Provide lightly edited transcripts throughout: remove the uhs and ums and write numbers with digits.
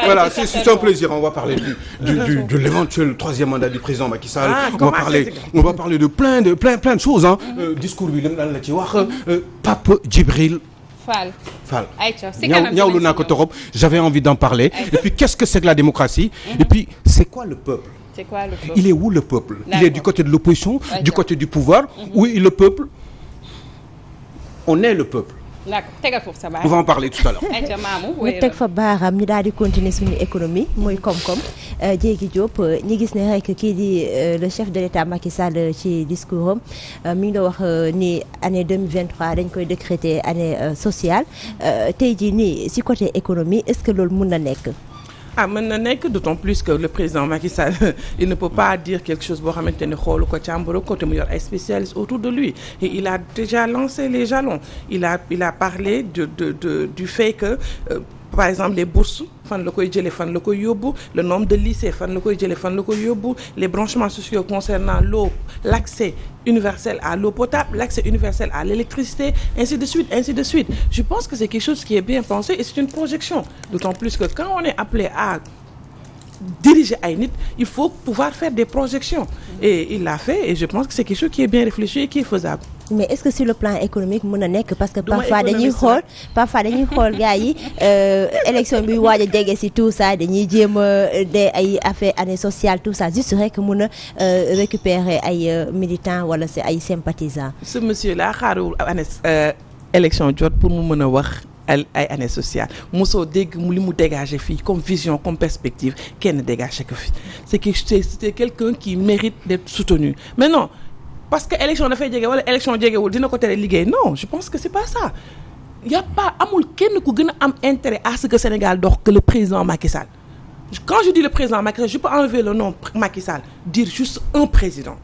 Voilà, c'est un plaisir. On va parler de l'éventuel troisième mandat du président Macky Sall. On va parler de plein de choses. Discours bi lan la ci wax Pape Djibril Fall. ñaawlu naa ko torop. J'avais envie d'en parler. Et puis qu'est-ce que c'est que la démocratie? Et puis c'est quoi le peuple? Il est où le peuple? Il est du côté de l'opposition, du côté du pouvoir. Oui, le peuple. On est le peuple. On va en parler tout à l'heure. ñu teg fa baaraam ñu daal di continuer suñu économie muy koom-koom Diégui Diop ñi gis ne rek kii di le chef de l'État Macky Sall ci discours am mi ngi doon wax ni année 2023 dañ koy décréter année sociale tey jii nii ci côté économie est-ce que loolu mun na nekk. mën na nekk d'autant plus que le président Macky Sall il ne peut pas dire quelque chose boo xamante ne xoolu ko càmbaro ko te mu yor ay spécialistes autour de lui et il a déjà lancé les jalons il a parlé du fait que par exemple les bourses fan la koy jëlee fan la koy yóbbu le nombre de lycées fan la koy jëlee fan la koy yóbbu les branchements sociaux concernant l'eau l'accès universel à l'eau potable l'accès universel à l'électricité ainsi de suite je pense que c'est quelque chose qui est bien pensé et c'est une projection d'autant plus que quand on est appelé à diriger ay nit il faut pouvoir faire des projections et il l'a fait et je pense que c'est quelque chose qui est bien réfléchi et qui est faisable. Mais est-ce que sur le plan économique mën na nekk parce que parfois dañuy xool gars yi élection bi waaj a jege ci tout ça dañuy jéem a de ay affaire année sociale tout ça juste rek mën a récupérer ay militants wala c'est ay sympathisants. Ce monsieur là xaarul année élection jot pour mu mën a wax ay année sociale mosoo dégg li mu dégager fii comme vision comme perspective kenn dégager ko fii c'est quelqu'un qui mérite d'être soutenu mais non parce que élection dafay jege wala élection jegewul dina ko tere liggéey non je pense que c'est pas ça y a pas amul kenn ku gën a am intérêt à ce que Sénégal dox que le président Macky Sall quand je dis le président Macky Sall je peux enlever le nom Macky Sall dire juste un président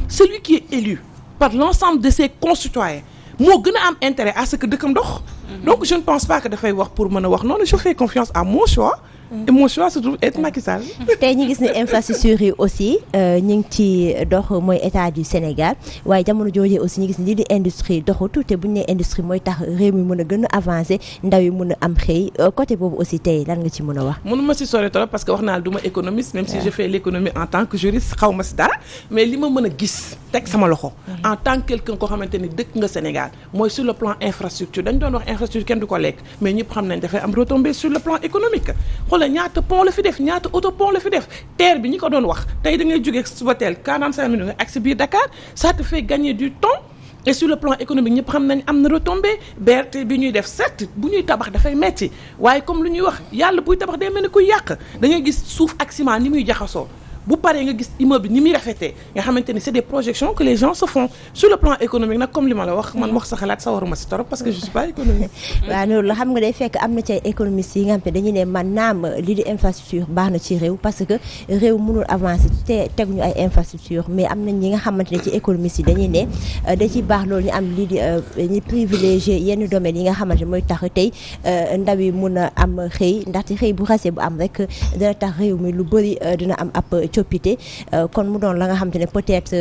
celui qui est élu par l'ensemble de ses concitoyens moo gën a am intérêt à ce que dëkkam dox donc je ne pense pas que dafay wax pour mën a wax non je fais confiance à mon choix et mon choix se trouve être Macky Sall. tey ñu gis ne infrastructure yi aussi ñu ngi ci dox mooy état du Sénégal waaye jamono jooju aussi ñu gis ne lii di industrie doxatu te bu ñu nee industrie mooy tax réew mi mën a gën a avancer ndaw yi mën a am xëy côté boobu aussi tey lan nga ci mën a wax. mënuma si sori trop parce que wax naa la du ma économiste même si je fais l'économie en tant que juriste xaw ma si dara mais li ma mën a gis teg sama loxo. en tant que quelqu'un koo xamante ni dëkk nga Sénégal mooy sur le plan infrastructure dañ doon wax infrastructure kenn du ko lekk mais ñëpp xam nañ dafay am retombée sur le plan économique. xoolal ñaata pont la fi def ñaata autopont la fi def terre bi ñi ko doon wax tey da ngay jógee suba teel 45 minutes nga ak si biir Dakar ça te fait gagner du temps et sur le plan économique ñëpp xam nañ am na retombée BRT bi ñuy def certes bu ñuy tabax dafay metti waaye comme lu ñuy wax yàlla buy tabax day mel ni kuy yàq da ngay gis suuf ak ciment ni muy jaxasoo bu paree nga gis immeuble ni muy rafetee nga xamante ni c'est des projections que les gens se font sur le plan économique nag comme li ma la wax man wax sa xalaat sa waruma si torop parce que je suis pas économiste. waaw loolu la xam nga day fekk am na ci ay économistes yi nga xam te dañuy ne man naam lii di infrastructure baax na ci réew parce que réew mënul avancer te teguñu ay infrastructure mais am na ñi nga xamante ne ci économistes yi dañuy ne da ciy baax loolu ñu am lii di ñu privilégier yenn domaines yi nga xamante ne mooy tax tey ndaw yi mun a am xëy ndaxte xëy bu xasee bu am rek dina tax réew mi lu bëri dina am ab coppite kon mu doon la nga xamante ne peut-être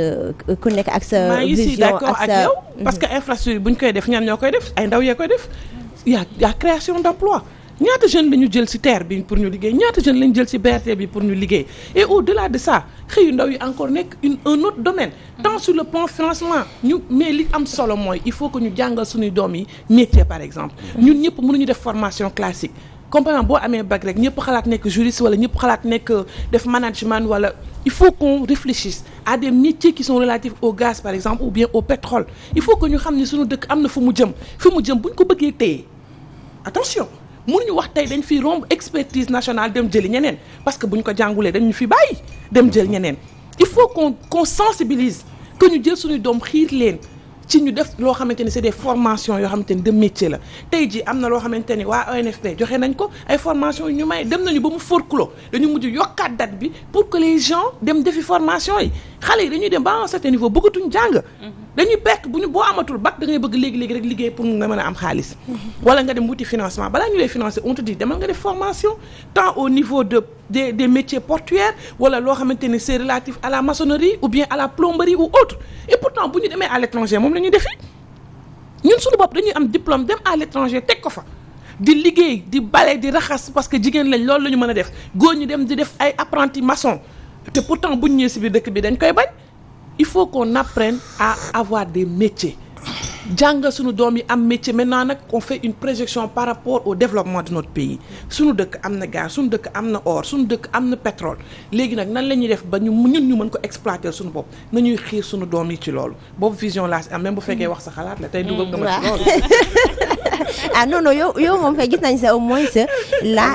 ku nekk ak sa vision ak sa parce que infrastructure bu ñu koy def ñan ñoo koy def ay ndaw yee koy def y a création d'emploi ñaata jeunes la ñu jël ci terre bi pour ñu liggéey ñaata jeunes la ñu jël ci BRT bi pour ñu liggéey et au-delà de ça xëyu ndaw yi encore nekk un autre domaine tant sur le plan financement mais li am solo mooy il faut que ñu jàngal suñuy doom yi métier par exemple ñun ñëpp mënuñu def formation classique comme par exemple boo amee bac rek ñëpp xalaat nekk juriste wala ñëpp xalaat nekk def management wala il faut qu'on réfléchisse à des métiers qui sont relatifs au gaz par exemple ou bien au pétrole il faut que ñu xam ne suñu dëkk am na fu mu jëm bu ñu ko bëggee téye attention mënuñu wax tey dañ fi romb expertise nationale dem jëli ñeneen parce que bu ñu ko jàngulee dañ ñu fi bàyyi dem jël ñeneen il faut qu'on sensibilise que ñu jël suñu doom xiir leen ci ñu def loo xamante ni c'est des formations yoo xamante ni de métier la tey jii am na loo xamante ni waa ONFP joxe nañ ko ay formations yu ñu may dem nañu ba mu forclos dañu mujj yokkaat date bi pour que les gens dem defi formation yi xale yi dañuy dem ba à un certain niveau bëggatuñ jàng dañuy perte bu ñu boo amatul bac da ngay bëgg léegi-léegi rek liggéey pour nga mën a am xaalis wala nga dem wuti financement balaa ñu lay financer on te dit demal nga def formation tant au niveau des métiers portuaires wala loo xamante ni c'est relatif à la maçonnerie ou bien à la plomberie ou autre et pourtant bu ñu demee à l'étranger moom la ñuy defi ñun suñu bopp dañuy am diplôme dem à l'étranger teg ko fa di liggéey di bale di raxas parce que jigéen lañ loolu la ñu mën a def góor ñi dem di def ay apprenti maçon te pourtant buñ ñëwee si biir dëkk bi dañ koy bañ. Il faut qu'on apprenne à avoir des métiers. jàngal suñu doom yi am métier maintenant nag on fait une projection par rapport au développement de notre pays suñu dëkk am na gaz suñu dëkk am na or suñu dëkk am na pétrole léegi nag nan la ñuy def ba ñun ñu mën ko exploiter suñu bopp nañuy xiir suñu doom yi ci loolu boobu vision laa si am même bu fekkee wax sa xalaat la tey dugal nga ma ci loolu. ah non non yow moom fay gis nañ sa au moins la.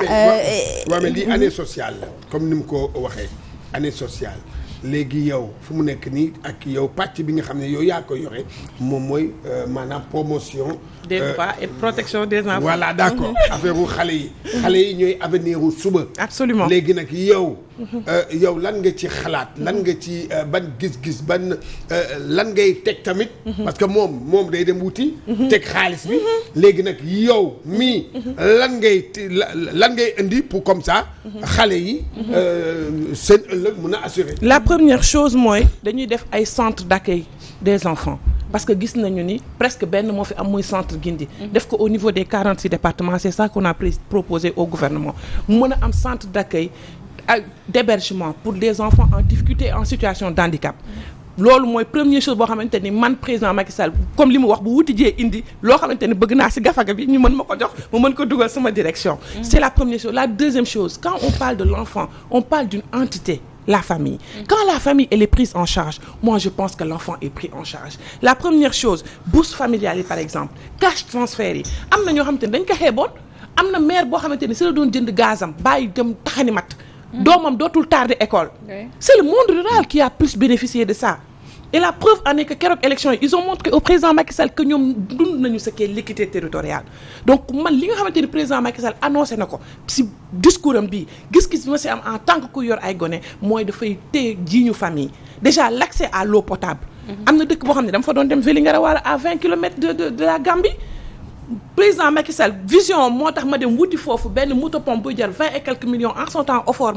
waaw mais lii année sociale la comme ni mu ko waxee année sociale. léegi yow fu mu nekk nii ak yow pàcc bi nga xam ne yow yaa ko yore moom mooy maanaam promotion. des droits et protection des enfants. voilà d'accord affaire u xale yi ñooy avenir u suba. absolument léegi nag yow. yow lan nga ci xalaat lan nga ci ban gis-gis ban lan ngay teg tamit. parce que moom day dem wuti. teg xaalis bi. léegi nag yow mii lan ngay indi pour comme ça. xale yi seen ëllëg mën a assurer. La première chose mooy dañuy def ay centre d'accueil des enfants parce que gis nañu ni presque benn moo fi am muy centre Guindi def ko au niveau des 46 départements c'est ça qu'on a proposé au gouvernement mën a am centre d'accueil d'hébergement pour des enfants en difficulté en situation de handicap loolu mooy première chose boo xamante ni man président Macky Sall comme li mu wax bu wuti jee indi loo xamante ni bëgg naa ci gafaga bi ñu mën ma ko jox mu mën ko dugal sama direction c'est la première chose. La deuxième chose quand on parle de l'enfant on parle d'une entité, la famille. Quand la famille elle est prise en charge, moi je pense que l'enfant est pris en charge. La première chose bourse familiale yi par exemple cash transfert yi am na ñoo xamante ni dañ ko xeeboon am na mère boo xamante ni si la doon jënd gazam bàyyi dem taxani mat doomam dootul tardé école. C'est le monde rural qui a plus bénéficié de ça. Et la preuve en est que keroog élection yi ils ont montré au président Macky Sall que ñoom dund nañu ce qu'est l'équité territoriale donc man li nga xamante ni président Macky Sall annoncé na ko ci discours am bii gis-gis bi ma ci am en tant que ku yor ay gone mooy dafay téye jiiñu famille déjà l'accès à l'eau potable. am na dëkk boo xam ne dama fa doon dem Vélingara wala à 20 kilomètres de la Gambie. Président Macky Sall vision moo tax ma dem wuti foofu benn moto pompe buy jar 20 et quelques millions en son temps offert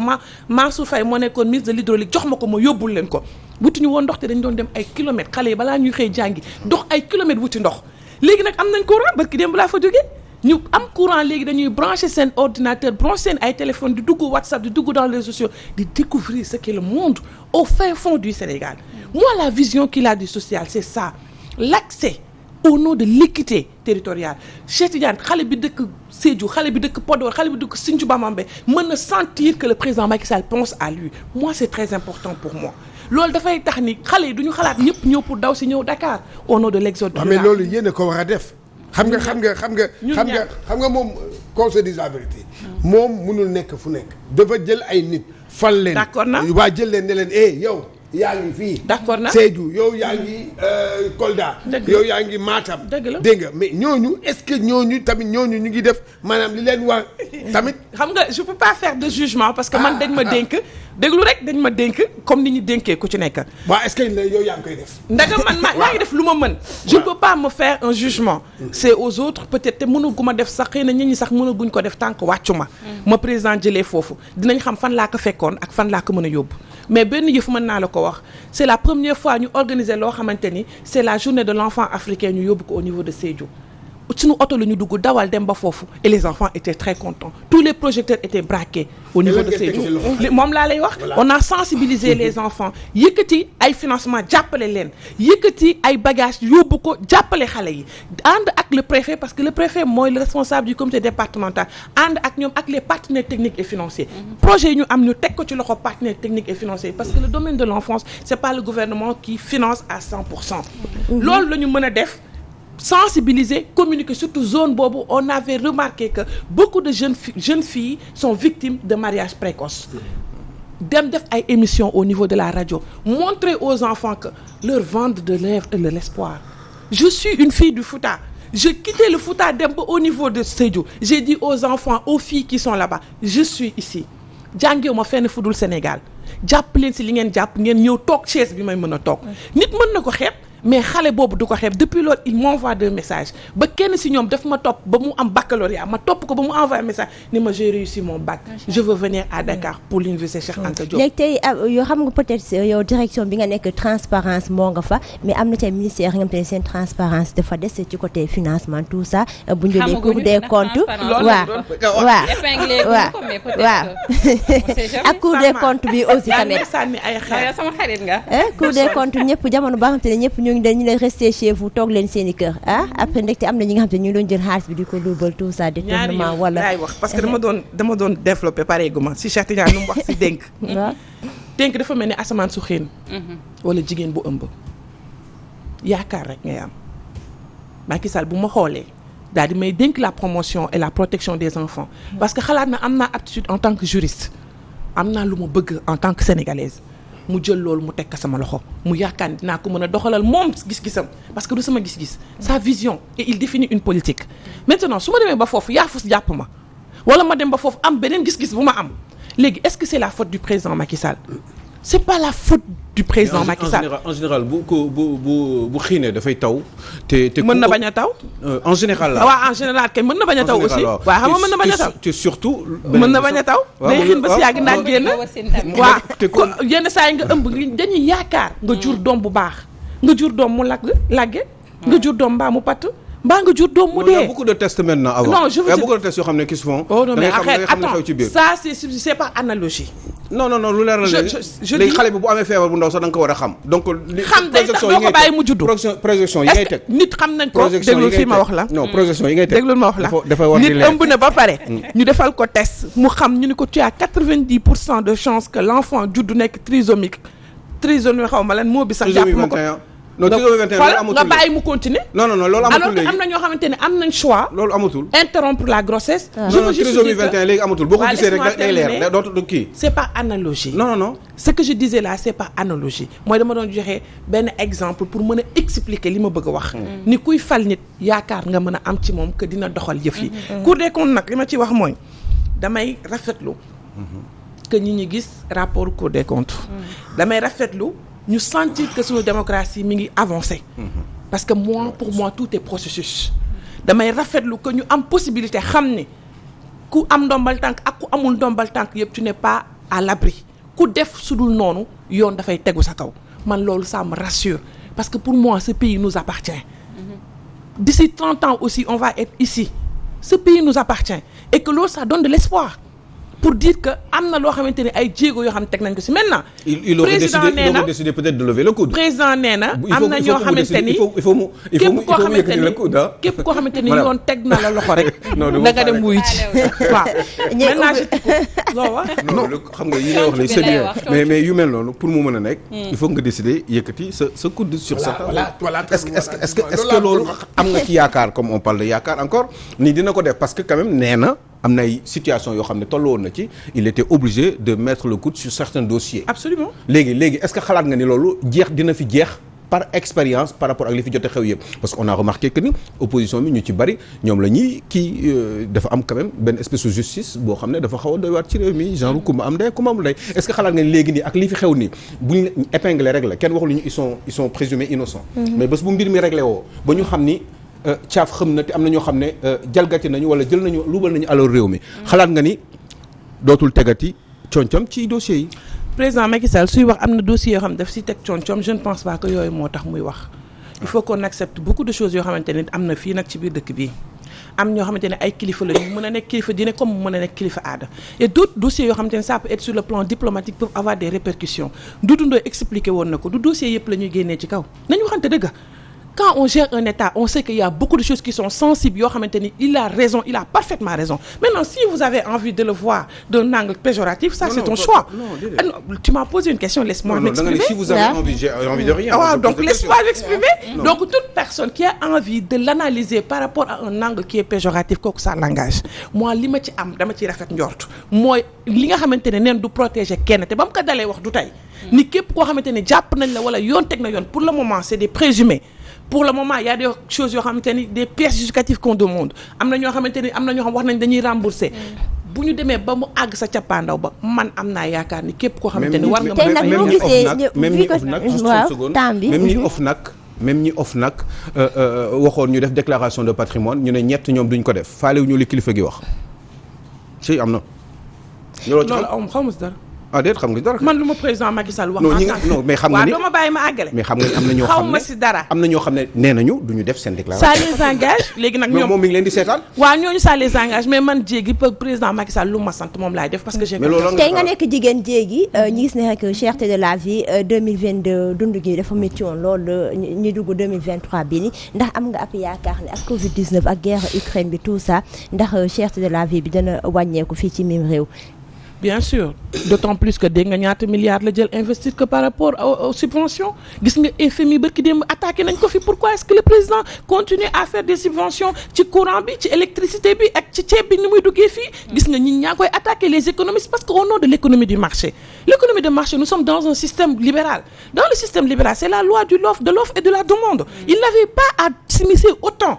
Mansour Faye moo nekkoon ministre de l'hydraulique jox ma ko ma yóbbul leen ko wuti ñu woon ndox te dañ doon dem ay kilomètres xale yi balaa ñuy xëy jàngi dox ay kilomètres wuti ndox léegi nag am nañ courant barki démb laa fa jógee ñu am courant léegi dañuy brancher seen ordinateur brancher seen ay téléphone di dugg WhatsApp di dugg dans les réseaux sociaux di découvrir ce qu'est le monde au fin fond du Sénégal. Moi la vision qu'il a du social c'est ça l'accès au nom de l'équité territoriale. Cheikh Tidiane xale bi dëkk Sédhiou xale bi dëkk Podor xale bi dëkk Sinthiou Bamambé mën na sentir que le président Macky Sall pense à lui moi c'est très important pour moi loolu dafay tax ni xale yi du ñu xalaat ñëpp ñëw pour daw si ñëw Dakar au nom de l'exode rural. mais loolu yéen a ko war a def. xam nga moom qu'on se dise la vérité. moom mënul nekk fu nekk. dafa jël ay nit fal leen. d'accord na waa jël leen ne leen yow. yaa ngi fii. d'accord na Sédhiou yow yaa ngi Kolda. yow yaa ngi Matam. dëgg la dégg nga mais ñooñu est-ce que ñooñu tamit ñooñu ñu ngi def maanaam li leen war tamit. xam nga je peux pas faire de jugement parce que man dañ ma dénk déglu rek dañ ma dénk comme ni ñu dénkee ku ci nekk. waaw est-ce que yow yaa ngi koy def. ndaga man maa ngi def lu ma mën. je ne peux pas me faire un jugement. c'est aux autres peut-être te mënagu ma def sax xëy na ñit ñi sax mënaguñ ko def tant que wàccu ma président jëlee foofu dinañ xam fan laa ko fekkoon ak fan laa ko mën a yóbbu mais benn yëf mën naa la ko wax c'est la première fois ñu organiser loo xamante ni c'est la journée de l'enfant africain ñu yóbbu ko au niveau de Sédhiou. suñu oto la ñu dugg dawal dem ba foofu et les enfants étaient très contents tous les projecteurs étaient braqués au niveau de Sédhiou moom laa lay wax on a sensibilisé les enfants yëkkati ay financement jàppale leen yëkkati ay bagages yóbbu ko jàppale xale yi ànd ak le préfet parce que le préfet mooy le responsable du comité départemental ànd ak ñoom ak les partenaires techniques et financiers projet yi ñu am ñu teg ko ci loxo partenaires techniques et financiers parce que le domaine de l'enfance c'est pas le gouvernement qui finance à 100%. loolu la ñu mën a def sensibiliser communiquer surtout zone boobu on avait remarqué que beaucoup de jeunes filles sont victimes de mariage précoce dem def ay émissions au niveau de la radio montrer aux enfants que leur vente de lèvres est l'espoir. Je suis une fille du Fouta je quittais le Fouta dem ba au niveau de Sédhiou j'ai dit aux enfants aux filles qui sont là-bas je suis ici jàngeewu ma fenn fudul Sénégal jàpp leen si li ngeen jàpp ngeen ñëw toog chaise bi may mën a toog nit mën na ko xeeb mais xale boobu du ko xeeb depuis loolu il m'envoie des messages ba kenn si ñoom daf ma topp ba mu am baccalauréat ma topp ko ba mu envoyé message ni ma j'ai réussi mon bac je veux venir à Dakar pour l'université Cheikh Anta Diop. léegi tey yoo xam nga peut-être yow direction bi nga nekk transparence moo nga fa mais am na tey ministère yi nga xam ne seen transparence dafa des ci côté financement tout ça bu ñu jëlee Cour des comptes waaw ak Cour des comptes bi aussi tamit sànni ay xeer sama xarit nga. Cour des comptes ñëpp jamono ba nga xam te ne ñëpp ñu ngi leen rester chez vous toog leen seen i kër après ndekte am na ñi nga xam te ñu ngi doon jël xaalis bi di ko luubal tout ça détournement wala laay wax parce que dama doon développé pareeguma si Cheikh Tidiane nu mu wax si dénk dénk dafa mel ni asamaan su xiin wala jigéen bu ëmb yaakaar rek ngay am Macky Sall bu ma xoolee daal di may dénk la promotion et la protection des enfants parce que xalaat na am naa aptitude en tant que juriste am naa lu ma bëgg en tant que sénégalaise mu jël loolu mu teg ko sama loxo mu yaakaar ni dinaa ko mën a doxalal moom gis-gisam parce que du sama gis-gis sa vision et il définit une politique maintenant su ma demee ba foofu yaa fus jàpp ma wala ma dem ba foofu am beneen gis-gis bu ma am léegi est-ce que c'est la faute du président Macky Sall c'est pas la faute du président Macky Sall en général bu xiinee dafay taw te mën na bañ a taw en général la waaw en général kay mën na bañ a taw aussi waaw xam nga mën na bañ a taw te surtout mën na bañ a taw day xiin ba si yàgg naan génn waaw yenn saa yi nga ëmb dañuy yaakaar nga jur doom bu baax nga jur doom mu lagge nga jur doom mbaa mu patt mbaa nga jur doom mu dee. Il y a beaucoup de tests maintenant avant. Non, je veux dire... Il y a beaucoup de tests yoo xam ne qui se font. Oh non mais arrête, attends, ça c'est pas analogie. non lu leer la léegi léegi xale bi bu amee feebar bu ndaw sax da nga ko war a xam. donc xam day tax doo ko bàyyi mu juddu. projection yi ngay teg nit xam nañ ko déglul fii ma wax la. non projection yi ngay teg déglul ma wax la dafa war di leer nit ëmb na ba pare. ñu defal ko test mu xam ñu ni ko tu as 90% de chance que l'enfant juddu nekk trisomique xaw ma lan moo bi sax jàpp ma ko. non trisomie 21 loolu amatul nga bàyyi mu continuer. non loolu amatul léegi alors que am na ñoo xamante ne am nañ choix. loolu amatul. interrompre la grossesse. non trisomie 21 léegi amatul boo ko gisee rek day leer dootul kii. c'est pas analogie. non. ce que je disais là c'est pas analogie mooy dama doon joxe benn exemple pour mën a expliquer li ma bëgg a wax. ni kuy fal nit yaakaar nga mën a am ci moom que dina doxal yëf yi. Cour des comptes nag li ma ci wax mooy damay rafetlu. que ñi gis rapport Cour des comptes. damay rafetlu. ñu sentir que suñu démocratie mi ngi avancer. parce que pour moi tout est processus. damay rafetlu que ñu am possibilité xam ne ku am ndombal tànk ak ku amul ndombal tànk yëpp tu n'es pas à l'abri ku def sudul noonu yoon dafay tegu sa kaw man loolu ça me rassure parce que pour moi ce pays nous appartient. D'ici 30 ans aussi on va être ici ce pays nous appartient et que loolu ça donne de l'espoir. pour dire que am na loo xamante ne ay jéego yoo xam ne teg nañ ko ci maintenant. il aurait décidé peut-être de lever le coude. président nee na am na ñoo xamante ni képp koo xamante ni yoon teg na la loxo rek. da nga dem wuyu ci waaw. maintenant loo wax. non xam nga yi nga wax ni c'est bien mais yu mel noonu pour mu mën a nekk. il faut nga décider yëkkati sa coude sur sa. est-ce que loolu am nga ci yaakaar comme on parle de yaakaar encore ni dina ko def parce que quand même nee na. am na ay situation yoo xam ne tolloon na ci il était obligé de mettre le coude sur certains dossiers. Absolument. léegi est-ce que xalaat nga ni loolu dina fi jeex par expérience par rapport ak li fi jot a xew yëpp parce que on a remarqué que ni opposition bi ñu ci bari ñoom la ñuy dafa am quand même benn espèce de justice boo xam ne dafa xaw a doy waat ci réew mi genre kumba am ndey kumba amul ndey est-ce que xalaat nga ni léegi nii ak li fi xew nii bu ñu épinglé rek la kenn waxul ñu ils sont présumés innocents. mais bés bu mbir mi réglé woo ba ñu xam ni. caaf xam na te am na ñoo xam ne jalgati nañu wala jël nañu luubal nañu alors réew mi xalaat nga ni dootul tegati concom ci dossiers yi. président Macky Sall suy wax am na dossiers yoo xam ne daf si teg concom je ne pense pas que yooyu moo tax muy wax il faut qu'on accepte beaucoup de choses yoo xamante ne am na fii nag ci biir dëkk bii am ñoo xamante ne ay kilifa la ñu mën a nekk kilifa diine comme mën a nekk kilifa aada et d'autres dossiers yoo xamante ne ça peut être sur le plan diplomatique pour avoir des répercussions du dundoo expliqué woon na ko du dossier yëpp la ñuy génnee ci kaw nañu waxante dëgg. Quand on gère un État, on sait qu'il y a beaucoup de choses qui sont sensibles. Il a raison, il a parfaitement raison. Maintenant, si vous avez envie de le voir d'un angle péjoratif, ça c'est ton choix. Non, tu m'as posé une question, laisse-moi m'exprimer. Si vous avez envie, j'ai envie de rien. Ah, donc laisse-moi m'exprimer. Donc toute personne qui a envie de l'analyser par rapport à un angle qui est péjoratif, quoi que ça langage. Moi, li ma ci am dama ci rafet njort. Mooy li nga xamantene neen du protéger kenn te bam ko dalé wax du tay. Ni képp koo xamantene jàpp nañ la wala yoon teg na yoon pour le moment c'est des présumés. Pour le moment il y a des choses yoo xamante ni des pièces justificatives qu'on demande am na ñoo xamante ni am na ñoo xam wax nañ dañuy rembourser bu ñu demee ba mu àgg sa cappaandaw ba man am naa yaakaar ni képp koo xamante ni war nga tey nag ñoo gisee même ni OFNAC même ñi OFNAC waxoon ñu def déclaration de patrimoine ñu ne ñett ñoom duñ ko def faalewu ñu li kilifa gi wax ci am na. loolu xaw ma si dara. ah déet xam nga dara. man lu ma président Macky Sall wax. non mais xam nga ni waaw doo ma bàyyi ma àggale. mais xam nga ni am na ñoo xam ne xaw ma si dara. am na ñoo xam ne nee nañu du ñu def seen déclaration. ça les engage léegi nag ñoom moom mi ngi leen di seetaan. waaw ñooñu ça les engage mais man jéegi président Macky Sall lu ma sant moom laay def parce que j'ai. tey nga nekk jigéen jéegi ñu gis ne rek cherté de la vie 2022 dund gi dafa métti woon loolu ñu dugg 2023 bii ni ndax am nga ab yaakaar ne ak Covid 19 ak guerre Ukraine bi tout ça ndax cherté de la vie bi dana wàññeeku fii ci mim réew. bien sûr d'autant plus que dégg nga ñaata milliards la jël investir que par rapport aux subventions gis nga FMI barki démb attaqué nañ ko fi pourquoi est-ce que le président continue à faire des subventions ci courant bi ci électricité bi ak ci ceeb bi ni muy duggee fii gis nga ñi ñaa koy attaquer les économistes parce que au nom de l'économie du marché l'économie de marché nous sommes dans un système libéral dans le système libéral c'est la loi de l'offre et de la demande il n'avait pas à s'immiscer autant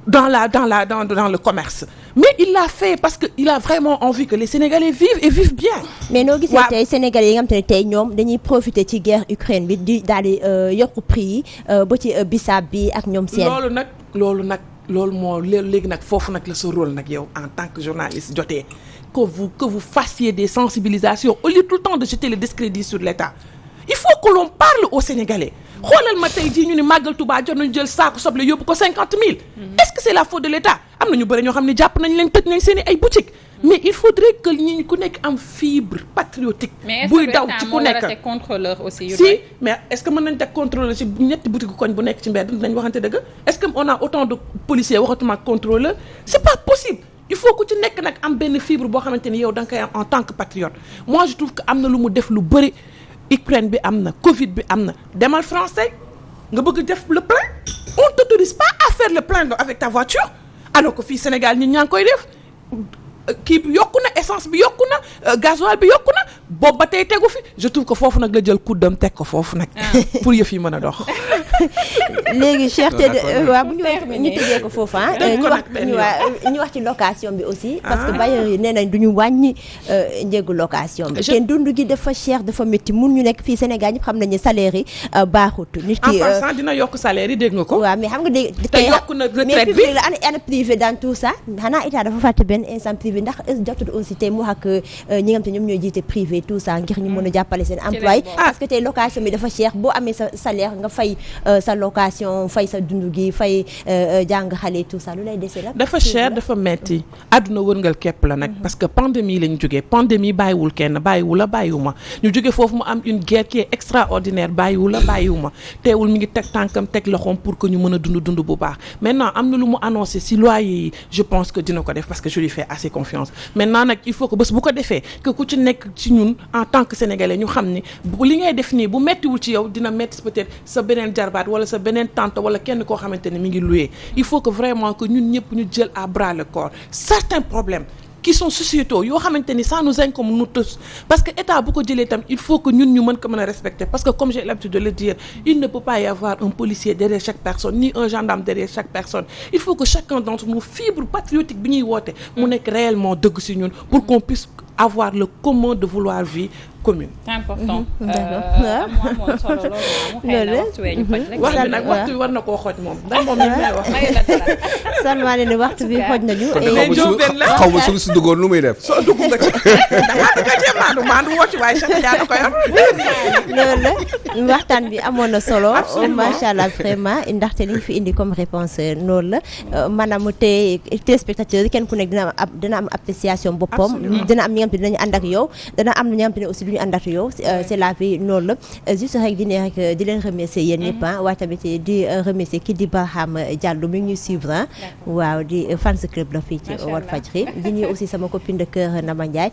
dans le commerce mais il l'a fait parce que il a vraiment envie que les Sénégalais vivent et vivent bien. mais noo gisee tey Sénégalais yi nga xam te ne tey ñoom dañuy profiter ci guerre Ukraine bi di daal di yokku prix yi ba ci bisaab bi ak ñoom seen. loolu moo léegi nag foofu nag la sa rôle nag yow en tant que journaliste jotee que vous fassiez des sensibilisations au lieu tout le temps de jeter le discrédit sur l'État. il faut que l'on parle aux Sénégalais xoolal ma tey jii ñu ni màggal Touba jot nañu jël saako soble yóbbu ko 50 000. est-ce que c'est la faute de l'État am na ñu bëri ñoo xam ne jàpp nañ leen tëj nañ seen ay boutiques mais il faudrait que ñi ku nekk am fibre patriotique. buy daw ci ku nekk mais contrôleur aussi. si mais est-ce que mën nañ teg contrôleur ci ñetti boutique koñ bu nekk ci mbedd nañ waxante dëgg est-ce que on a autant de policiers waxatuma contrôleur c'est pas possible. il faut que ci nekk nag am benn fibre boo xamante ni yow da nga koy am en tant que patriote moi je trouve que am na lu mu def lu bëri. Ukraine bi am na Covid bi am na demal français nga bëgg def le plein on t'autorise pas à faire le plein avec ta voiture alors que fii Sénégal ñi ñaa ngi koy def kii bi yokku na essence bi yokku na gasoil bi yokku na boobu ba tey tegu fi je trouve que foofu nag la jël kuddam teg ko foofu nag pour yëf yi mën a dox. léegi cherté de waaw bu ñu waxee ñu tëjee ko foofu ñu wax ci location bi aussi. parce que bailleurs yi nee nañ du ñu wàññi njëgu location bi. te dund gi dafa cher dafa métti mun ñu nekk fii Sénégal ñëpp xam nañu ne salaire yi baaxut. nit ki en passant dina yokk salaire yi dégg nga ko. waaw mais xam nga dégg. te yokk na retraite bi mais la ana privé dans tout ça xanaa état dafa fàtte benn instant privé ndax jotul aussi tey mu wax ak ñi nga xam te ñoom ñooy jiite privé tout ça ngir ñu mën a jàppale seen employé parce que tey location bi dafa cher boo amee sa salaire nga fay sa location fay sa dund gi fay jàng xale tout ça lu lay dese la dafa cher dafa metti àdduna wërngal képp la nag parce que pandémie lañ jógee pandémie bàyyiwul kenn bàyyiwul la bàyyiwuma ñu jógee foofu mu am une guerre qui est extraordinaire bàyyiwul la bàyyiwuma teewul mi ngi teg tànkam teg loxoom pour que ñu mën a dund bu baax maintenant am na lu mu annoncé si loyer yi je pense que dina ko def parce que je lui fais assez confiance maintenant nag il faut que bés bu ko defee que ku ci nekk ci ñun en tant que sénégalais ñu xam ni bu li ngay def nii bu mettiwul ci yow dina metti peut-être sa beneen jarbaat wala sa beneen tante wala kenn koo xamante ne mi ngi loué il faut que vraiment que ñun ñëpp ñu jël à bras le corps certains problèmes qui sont sociétaux yoo xamante ni ça nous incombe nous tous parce que état bu ko jëlee itam il faut que ñun ñu mën ko mën a respecter parce que comme j'ai l'habitude de le dire il ne peut pas y avoir un policier derrière chaque personne ni un gendarme derrière chaque personne il faut que chacun d'entre nous fibre patriotique bi ñuy woote mu nekk réellement dëgg ci ñun pour qu'on puisse avoir le commun de vouloir vie commune. c'est important. d'accord solo loolu wax bi nag waxtu bi war na koo xooj moom ndax moom li may wax. Salma ne waxtu bi xooj nañu. xaw ma su duggoon lu muy def. soo dugg nga ci da ngaa dugg ci maandu woo ci waaye Cheikh Diagne ko yor. loolu la waxtaan bi amoon na solo. macha allah vraiment ndaxte li ñu fi indi comme réponse loolu la maanaam te téléspectateurs yi kenn ku nekk dina am appréciation boppam. dina am ñi nga xam te dinañu ànd ak yow dana am ñi nga xam te ne aussi du ñu ànd ak yow c'est la vie noonu la juste rek di ne rek di leen remercier yéen ñëpp waaye tamit di remercier ki di Barham Diallo mi ngi ñuy suivre waaw di fans club la fii ci Walfadjri di nuyu aussi sama copine de cœur Nama Ndiaye